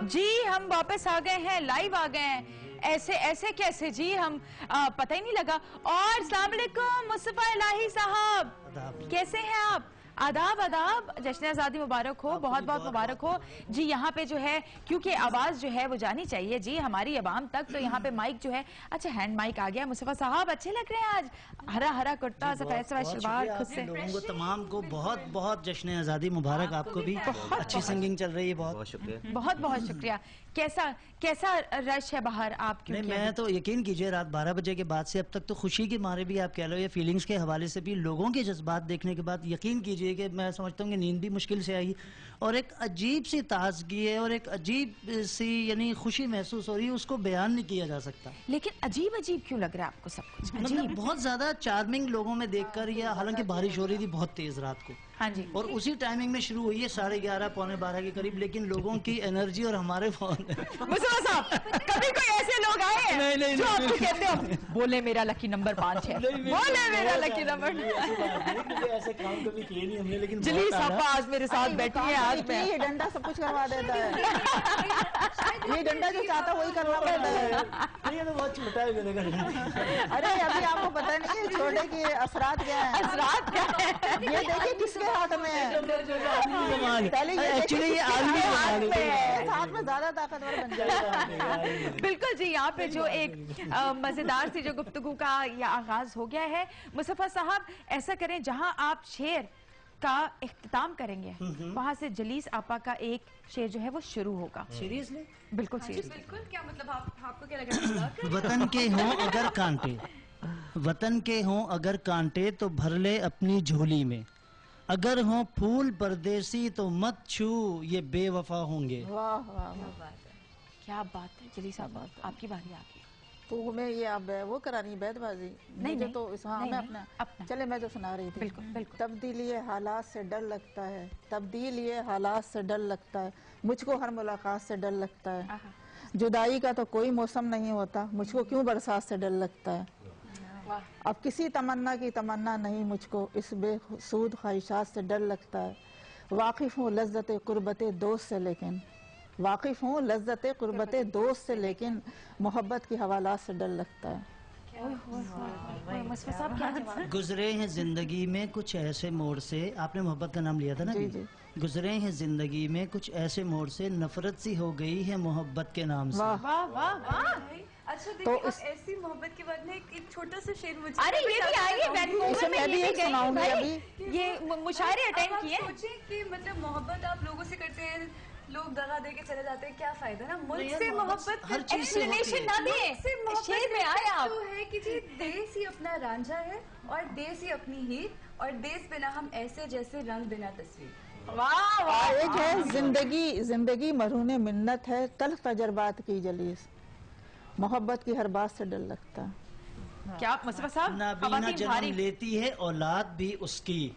جی ہم واپس آ گئے ہیں، لائیو آ گئے ہیں. ایسے کیسے جی ہم پتہ ہی نہیں لگا. اور السلام علیکم مصطفیٰ الہی صاحب، کیسے ہیں آپ؟ آداب آداب، جشن آزادی مبارک ہو، بہت بہت مبارک ہو جی. یہاں پہ جو ہے کیونکہ آواز جو ہے وہ جانی چاہیے جی ہماری عوام تک، تو یہاں پہ مائک جو ہے، اچھا ہینڈ مائک آ گیا. مصطفیٰ صاحب اچھے لگ رہے ہیں آج، ہرا ہرا کرتا، سفید سفید شلوار خود سے. لوگوں کو تمام کو بہت بہت جشن آزادی مبارک. آپ کو بھی اچھی سنگنگ چل رہی ہے. بہت شکریہ، بہت بہت شکریہ. کیسا رش ہے باہر آپ کی؟ میں تو یقین کیجئے رات 12 بجے کے بعد سے اب تک تو خوشی کے مارے بھی آپ کہہ لو یا فیلنگز کے حوالے سے بھی لوگوں کے جذبات دیکھنے کے بعد یقین کیجئے کہ میں سمجھتا ہوں کہ نیند بھی مشکل سے آئی، اور ایک عجیب سی تازگی ہے اور ایک عجیب سی یعنی خوشی محسوس ہو رہی ہے، اس کو بیان نہیں کیا جا سکتا. لیکن عجیب کیوں لگ رہا ہے آپ کو سب کچھ؟ مطلب بہت زیادہ چارمنگ لوگوں میں دیکھ کر، یا حالانکہ بارش ہو رہی تھی بہت تیز رات کو، ہاں جی، اور اسی ٹائمنگ میں شروع ہوئی ہے 11:30 پونے 12 کے قریب، لیکن لوگوں کی انرجی اور ہمارے فون مصطفیٰ صاحب کبھی کوئی ایسے لوگ آئے ہیں جو آپ کو کہتے ہو بولے میرا لکی نمبر 5 ہے، بولے میرا لکی نمبر. ایسے کام کبھی کیے نہیں ہم نے، لیکن جلیس آپا آج میرے ساتھ بیٹھی ہے. آج میں یہ ڈنڈا سب کچھ کروا دیتا ہے. یہ ڈنڈا جو چاہتا وہی کرنا پڑتا ہے. یہ تو بہت چھوٹا ہے میرے گھر. ارے ابھی آپ کو پتہ نہیں ہے چھوٹے کے اثرات کیا ہیں. اثرات کیا ہے؟ یہ دیکھیں کس کے ہاتھ میں ہے. پہلے یہ ایکچولی یہ عالمی ہاتھ میں ہے، اس ہاتھ میں زیادہ طاقتور بن جائے گا. بالکل جی. یہاں پہ جو ایک مزیدار سی جو گفتگو کا یہ آغاز ہو گیا ہے. مصطفیٰ صاحب ایسا کریں، جہاں آپ شعر کا اختتام کریں گے وہاں سے جلیس آپا کا ایک شعر جو ہے وہ شروع ہوگا. سیریسلی؟ بالکل سیریسلی. بالکل. کیا مطلب آپ کو کیا لگ رہا ہے؟ وطن کے ہوں اگر کانٹے، وطن کے ہوں اگر کانٹے تو بھر لے اپنی جھولی میں، اگر ہوں پھول پردیسی تو مت چھو یہ بے وفا ہوں گے. واہ واہ واہ. کیا بات ہے جلیس آپا، آپ کی باری آ گئی. تو میں یہ اب وہ کرانی بیت بازی مجھے تو میں اپنا چلے میں جو سنا رہی تھی. بالکل بالکل. تبدیلی حالات سے ڈر لگتا ہے، تبدیلی حالات سے ڈر لگتا ہے، مجھ کو ہر ملاقات سے ڈر لگتا ہے. جدائی کا تو کوئی موسم نہیں ہوتا، مجھ کو کیوں برسات سے ڈر لگتا ہے. اب کسی تمنا کی تمنا نہیں مجھ کو، اس بے سود خواہشات سے ڈر لگتا ہے. واقف ہوں لذت قربت دوست سے، لیکن واقف ہوں لذت قربت دوست سے، لیکن محبت کی حوالات سے ڈر لگتا ہے. گزرے ہیں زندگی میں کچھ ایسے موڑ سے، آپ نے محبت کا نام لیا تھا نا جی. گزرے ہیں زندگی میں کچھ ایسے موڑ سے، نفرت سی ہو گئی ہے محبت کے نام سے. واہ واہ واہ. اچھا دیکھیں اب ایسی محبت کے بعد میں ایک چھوٹا سا شعر مجھے، ارے یہ بھی آئیے وینکوور میں بھی ایک سناؤں گی ابھی. یہ مشاعرے اٹینڈ کیے. سوچیں کہ مطلب محبت آپ لوگوں سے کرتے ہیں، لوگ دغا دے کے چلے جاتے ہیں، کیا فائدہ نا. ملک سے محبت ہر چیز سے ایکسپلینیشن نہ دیں، شعر میں آئے آپ. تو ہے کہ جی دیس ہی اپنا رانجھا ہے اور دیس ہی اپنی ہیر، اور دیس بنا ہم ایسے جیسے رنگ بنا تصویر. واہ واہ. ایک ہے زندگی مرہون منت ہے، تلخ تجربات کی جلیس، محبت کی ہر بات سے ڈر لگتا ہے. کیا مصطفیٰ صاحب؟ نابینا جنم لیتی ہے اولاد بھی اس کی،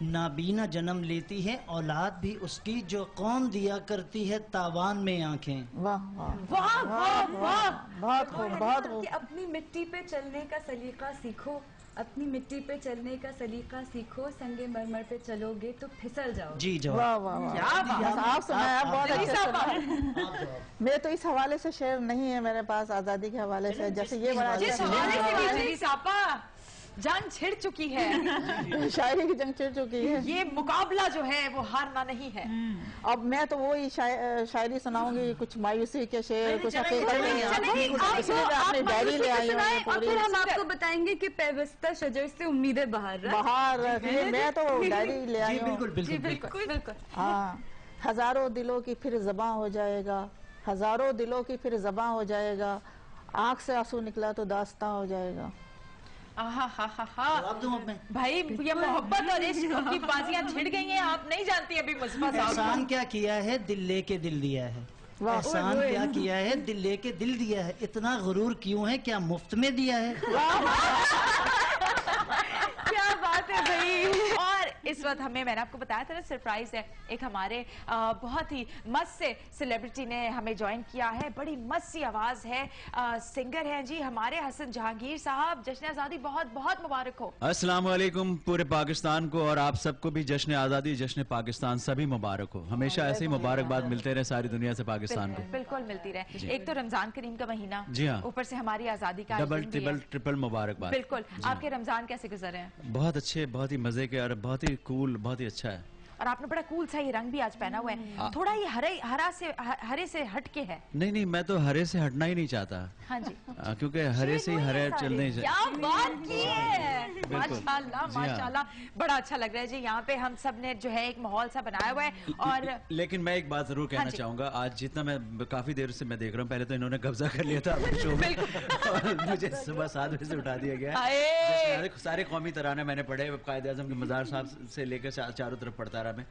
نابینا جنم لیتی ہے اولاد بھی اس کی، جو قوم دیا کرتی ہے تاوان میں آنکھیں. واہ واہ واہ واہ واہ. بہت خوب بہت خوب. کہ اپنی مٹی پہ چلنے کا سلیقہ سیکھو، اپنی مٹی پہ چلنے کا سلیقہ سیکھو، سنگ مرمر پہ چلو گے تو پھسل جاؤ. جی جواب. واہ واہ واہ. کیا بات. آپ سنایا بہت اچھا سنا. میں تو اس حوالے سے شعر نہیں ہے میرے پاس آزادی کے حوالے سے، جیسے یہ بڑا جس حوالے سے بھی جلیس آپا جنگ چھڑ چکی ہے، شاعری کی جنگ چھڑ چکی ہے. یہ مقابلہ جو ہے وہ ہارنا نہیں ہے. اب میں تو وہی شاعری سناؤں گی، کچھ مایوسی کے شعر، کچھ اپنی ڈائری لے آئی ہوں پوری. پھر ہم آپ کو بتائیں گے کہ پیوستہ شجر سے امید بہار رہا. بہار میں تو ڈائری لے آئی ہوں. جی بالکل بالکل. ہاں. ہزاروں دلوں کی پھر زباں ہو جائے گا، ہزاروں دلوں کی پھر زباں ہو جائے گا، آنکھ سے آنسو نکلا تو داستاں ہو جائے گا. بھائی یہ محبت اور عشق کی بازیاں چھڑ گئی ہیں، آپ نہیں جانتی ابھی مصطفیٰ صاحب. احسان کیا کیا ہے دل لے کے دل دیا ہے، احسان کیا کیا ہے دل لے کے دل دیا ہے، اتنا غرور کیوں ہے کیا مفت میں دیا ہے. کیا بات ہے بھائی. اور इस वक्त हमें, मैंने आपको बताया था ना, सरप्राइज है, एक हमारे बहुत ही मस्त से सेलिब्रिटी ने हमें ज्वाइन किया है, बड़ी मस्त सी आवाज है, सिंगर हैं जी हमारे हसन जहांगीर साहब। जश्न आज़ादी बहुत बहुत मुबारक हो। अस्सलाम वालेकुम पूरे पाकिस्तान को, और आप सबको भी जश्न आज़ादी, जश्न पाकिस्तान सभी मुबारक हो। हमेशा ऐसे ही मुबारकबाद मिलते रहे सारी दुनिया से पाकिस्तान को। बिल्कुल मिलती रहे। एक तो रमजान करीम का महीना, जी हाँ, ऊपर से हमारी आजादी का डबल ट्रिपल मुबारकबाद। बिल्कुल। आपके रमजान कैसे गुजरे हैं? बहुत अच्छे, बहुत ही मजे के और बहुत ही कूल, बहुत ही अच्छा है। और आपने बड़ा कूल सा ये रंग भी आज पहना हुआ है, थोड़ा ये हरे से हटके है। नहीं, मैं तो हरे से हटना ही नहीं चाहता। हाँ जी, क्योंकि हरे से ही हरे चलने क्या बात की है, माशाल्लाह माशाल्लाह, बड़ा अच्छा लग रहा है जी। यहाँ पे हम सब ने जो है एक माहौल सा बनाया हुआ है। और लेकिन मैं एक बात जरूर कहना चाहूंगा, आज जितना मैं काफी देर से मैं देख रहा हूँ, पहले तो इन्होंने कब्जा कर लिया था अपने शो में और मुझे सुबह 7 बजे से उठा दिया गया। सारे कौमी तराने मैंने पढ़े, कायद आज़म के मज़ार साहब से लेकर चारों तरफ पढ़ता रहा मैं।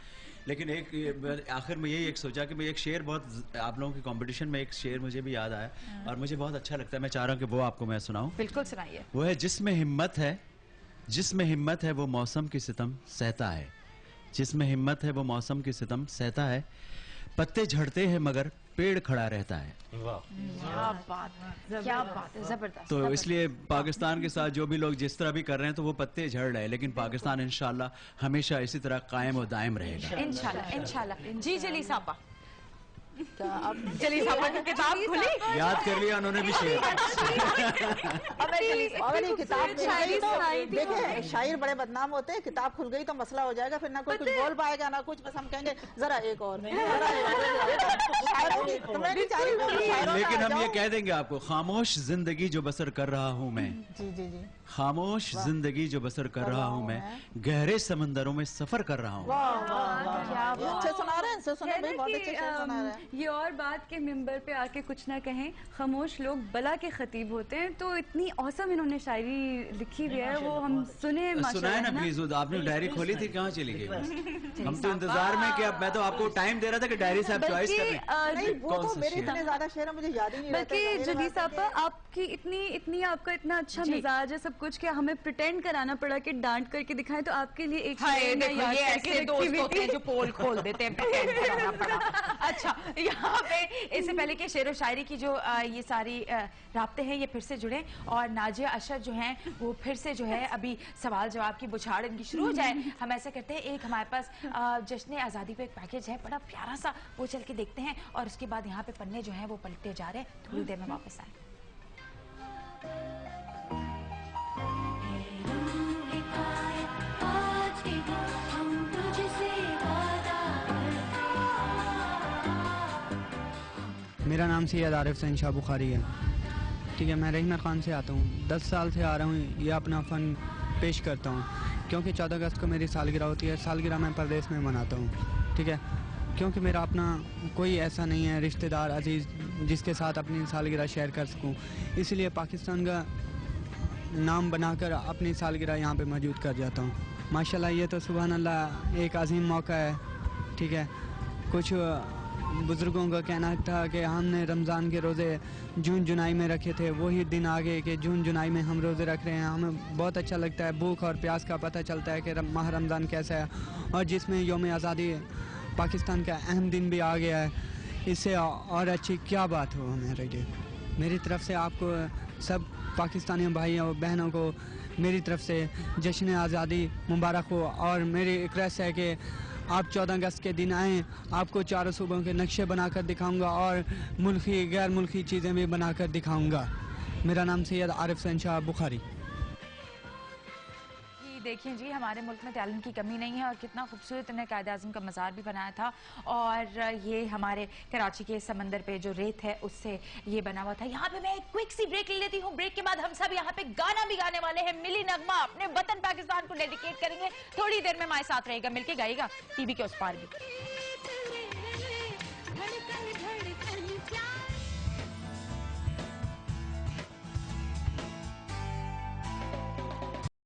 लेकिन एक आखिर में यही एक सोचा कि मैं एक शेर, बहुत आप लोगों की कंपटीशन में एक शेर मुझे भी याद आया और मुझे बहुत अच्छा लगता है, मैं चाह रहा हूँ कि वो आपको मैं सुनाऊं। बिल्कुल सुनाइए। वो है, जिसमें हिम्मत है वो मौसम की सितम सहता है, जिसमें हिम्मत है वो मौसम की सितम सहता है, पत्ते झड़ते हैं मगर पेड़ खड़ा रहता है। क्या बात है, जबरदस्त। तो इसलिए पाकिस्तान के साथ जो भी लोग जिस तरह भी कर रहे हैं, तो वो पत्ते झड़ रहे हैं, लेकिन पाकिस्तान इंशाल्लाह हमेशा इसी तरह कायम और दायम रहेगा। इंशाल्लाह। जी जली सापा, जली सापा की किताब खुली, याद कर लिया उन्होंने भी शेर। अगर ये किताब शायरी तो देखिए, शायर बड़े बदनाम होते हैं, किताब खुल गई तो मसला हो जाएगा, फिर ना कोई कुछ बोल पाएगा ना कुछ, बस हम कहेंगे जरा एक और। लेकिन हम ये कह देंगे आपको, खामोश जिंदगी जो बसर कर रहा हूँ मैं, जी, खामोश जिंदगी जो बसर कर रहा हूँ मैं, गहरे समंदरों में सफर कर रहा हूँ। अच्छे सुना रहे हैं, बहुत अच्छे सुना रहे हैं। ये और बात के मिंबर पे आके कुछ ना कहें, खामोश लोग बला के खतीब होते हैं। तो इतनी औसम इन्होंने शायरी लिखी हुई है, वो हम सुने सुनाए ना प्लीज। आपने डायरी खोली थी, कहाँ चली गई? हम तो इंतजार में, कि मैं तो आपको टाइम दे रहा था कि डायरी से आप चॉइस करें। वो तो मेरे इतने ज्यादा शेर मुझे याद ही नहीं रहते। बल्कि जली साहब, आपकी इतनी आपका इतना अच्छा मिजाज है, सब कुछ, क्या हमें प्रिटेंड कराना पड़ा कि डांट करके दिखाएं? तो आपके लिए एक ऐसे दोस्त होते हैं जो पोल खोल देते हैं। अच्छा, यहाँ पे इससे पहले कि शेर व शायरी की जो ये सारी राब्ते हैं ये फिर से जुड़े और नाजिया अशर जो हैं वो फिर से जो है अभी सवाल जवाब की बुछाड़ इनकी शुरू हो जाए, हम ऐसा करते हैं, एक हमारे पास जश्न आज़ादी पे एक पैकेज है बड़ा प्यारा सा, वो चल के देखते हैं और उसके बाद यहाँ पे पन्ने जो हैं वो पलटते जा रहे हैं, थोड़ी देर में वापस आए। मेरा नाम सैयद आरिफ हुसैन शाह बुखारी है, ठीक है। मैं रहीमर खान से आता हूँ, 10 साल से आ रहा हूँ, ये अपना फ़न पेश करता हूँ, क्योंकि 14 अगस्त को मेरी सालगिरह होती है, सालगिरह मैं परदेश में मनाता हूँ, ठीक है। क्योंकि मेरा अपना कोई ऐसा नहीं है रिश्तेदार अजीज़ जिसके साथ अपनी सालगिरह शेयर कर सकूँ, इसलिए पाकिस्तान का नाम बनाकर अपनी सालगिरह यहाँ पे मौजूद कर जाता हूँ। माशाल्लाह, ये तो सुभान अल्लाह एक अजीम मौका है, ठीक है। कुछ बुज़ुर्गों का कहना था कि हमने रमज़ान के रोज़े जून जुलाई में रखे थे, वही दिन आ गए कि जून जुलाई में हम रोज़े रख रहे हैं। हमें बहुत अच्छा लगता है, भूख और प्यास का पता चलता है कि माह रमज़ान कैसा है, और जिसमें यौम आज़ादी पाकिस्तान का अहम दिन भी आ गया है, इससे और अच्छी क्या बात हो हमारे लिए। मेरी तरफ से आपको सब पाकिस्तानी भाइयों और बहनों को मेरी तरफ से जश्न आज़ादी मुबारक हो, और मेरी रिक्वेस्ट है कि आप 14 अगस्त के दिन आएँ, आपको चारों सूबों के नक्शे बनाकर दिखाऊंगा और मुल्की गैर मुल्की चीज़ें भी बनाकर दिखाऊंगा। मेरा नाम सैयद आरिफ हुसैन शाह बुखारी। देखिए जी, हमारे मुल्क में टैलेंट की कमी नहीं है और कितना खूबसूरत इन्हें कायद आज़म का मज़ार भी बनाया था, और ये हमारे कराची के समंदर पे जो रेत है उससे ये बना हुआ था। यहाँ पे मैं एक क्विक सी ब्रेक ले लेती हूँ, ब्रेक के बाद हम सब यहाँ पे गाना भी गाने वाले हैं, मिली नगमा अपने वतन पाकिस्तान को डेडिकेट करेंगे, थोड़ी देर में हमारे साथ रहेगा, मिलके गाएगा टीवी के उस पार भी।